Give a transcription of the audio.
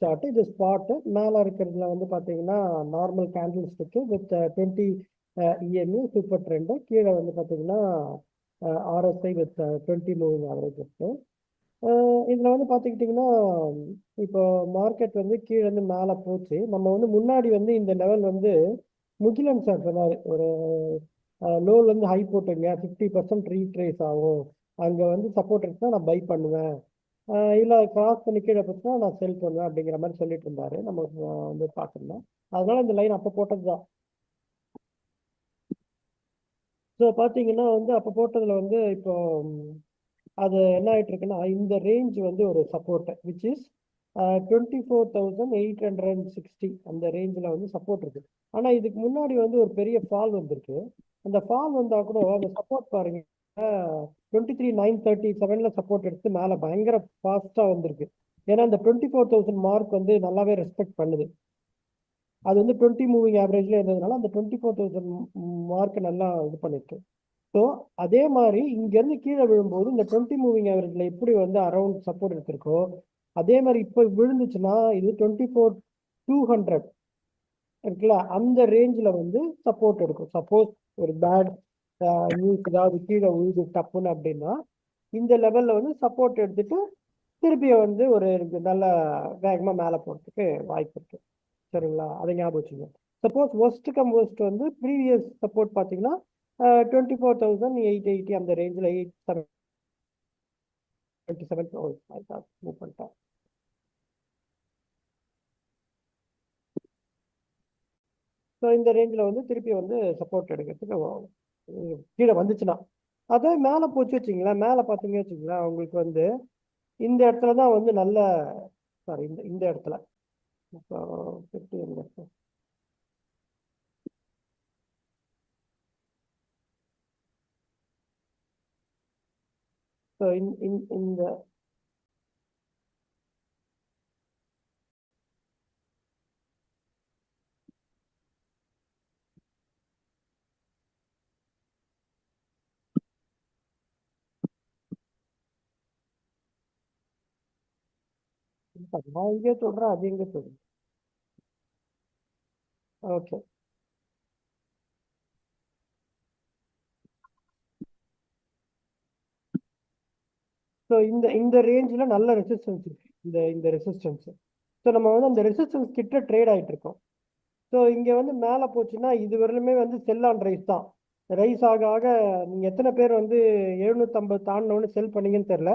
Chart. இது spot. மேலே இருக்கிறதுல வந்து பார்த்தீங்கன்னா normal candle stick with 20 EME super trend. கீழே வந்து பார்த்தீங்கன்னா ஆர்எஸ்ஐ வித் 20 மூவிங் ஆவரேஜ் இருக்கு. இதில் வந்து பார்த்துக்கிட்டிங்கன்னா இப்போ மார்க்கெட் வந்து கீழே இருந்து மேலே போச்சு. நம்ம வந்து முன்னாடி வந்து இந்த லெவல் வந்து முகிலன் சார் சொன்னார், ஒரு லோலேருந்து ஹை போட்டுங்க 50% ரீட்ரேஸ் ஆகும், அங்கே வந்து சப்போர்ட் இருக்குன்னா நான் பை பண்ணுவேன், இல்லை கிராஸ் பண்ணி கீழே போச்சுன்னா நான் செல் பண்ணுவேன் அப்படிங்கிற மாதிரி சொல்லிட்டு இருந்தாரு. நம்ம வந்து பார்த்துருந்தோம். அதனால இந்த லைன் அப்போ போட்டது தான். ஸோ பார்த்தீங்கன்னா வந்து அப்போ போட்டதில் வந்து இப்போ அது என்ன ஆகிட்டு இருக்குன்னா இந்த ரேஞ்ச் வந்து ஒரு சப்போர்ட் விச் இஸ் 24,860 அந்த ரேஞ்சில் வந்து சப்போர்ட் இருக்கு. ஆனால் இதுக்கு முன்னாடி வந்து ஒரு பெரிய ஃபால் வந்திருக்கு. அந்த ஃபால் வந்தால் கூட அந்த சப்போர்ட் பாருங்க 23,937 சப்போர்ட் எடுத்து மேலே பயங்கர ஃபாஸ்ட்டாக வந்திருக்கு. ஏன்னா இந்த 24,000 மார்க் வந்து நல்லாவே ரெஸ்பெக்ட் பண்ணுது. அது வந்து 20 மூவிங் ஆவரேஜ்ல இருந்ததுனால அந்த 24,000 மார்க் நல்லா இது பண்ணிருக்கு. ஸோ அதே மாதிரி இங்கேருந்து கீழே விழும்போது இந்த 20 மூவிங் ஆவரேஜில் எப்படி வந்து அரௌண்ட் சப்போர்ட் எடுத்திருக்கோ அதே மாதிரி இப்போ விழுந்துச்சுன்னா இது 24,200 இருக்குல்ல, அந்த ரேஞ்சில் வந்து சப்போர்ட் எடுக்கும். சப்போஸ் ஒரு பேட் நியூஸ் ஏதாவது கீழே விழுது டப்புன்னு அப்படின்னா இந்த லெவலில் வந்து சப்போர்ட் எடுத்துட்டு திருப்பி வந்து ஒரு நல்ல வேகமாக மேலே போகிறதுக்கு வாய்ப்பு இருக்கு. சரிங்களா, அதை ஞாபகம் வச்சுங்க. சப்போஸ் ஒஸ்ட் கம் ஒஸ்ட் வந்து ப்ரீவியஸ் சப்போர்ட் பார்த்தீங்கன்னா 24,880 அந்த ரேஞ்சில் 877 மூவ் பண்ணிட்டேன். ஸோ இந்த ரேஞ்சில் வந்து திருப்பி வந்து சப்போர்ட் எடுக்கிறதுக்கு கீழே வந்துச்சுன்னா அதே மேலே போச்சு வச்சுங்களேன். மேலே பார்த்தீங்க வச்சுங்களேன் உங்களுக்கு வந்து இந்த இடத்துல தான் வந்து நல்ல சாரி இந்த இந்த இடத்துல இப்போ 50 இந்த இடத்துல ஸோ இந்த நான் இங்கே சொல்கிறேன், அது எங்கே சொல்கிறேன். ஓகே. ஸோ இந்த இந்த ரேஞ்சில் நல்ல ரெசிஸ்டன்ஸ் இருக்கு. இந்த இந்த ரெசிஸ்டன்ஸ். ஸோ நம்ம வந்து அந்த ரெசிஸ்டன்ஸ் கிட்ட ட்ரேட் ஆகிட்டு இருக்கோம். ஸோ இங்கே வந்து மேலே போச்சுன்னா இது வரலுமே வந்து செல் ஆன் ரைஸ் தான். ரைஸ் ஆக ஆக நீங்கள் எத்தனை பேர் வந்து 750 தாண்டினோன்னு செல் பண்ணீங்கன்னு தெரில.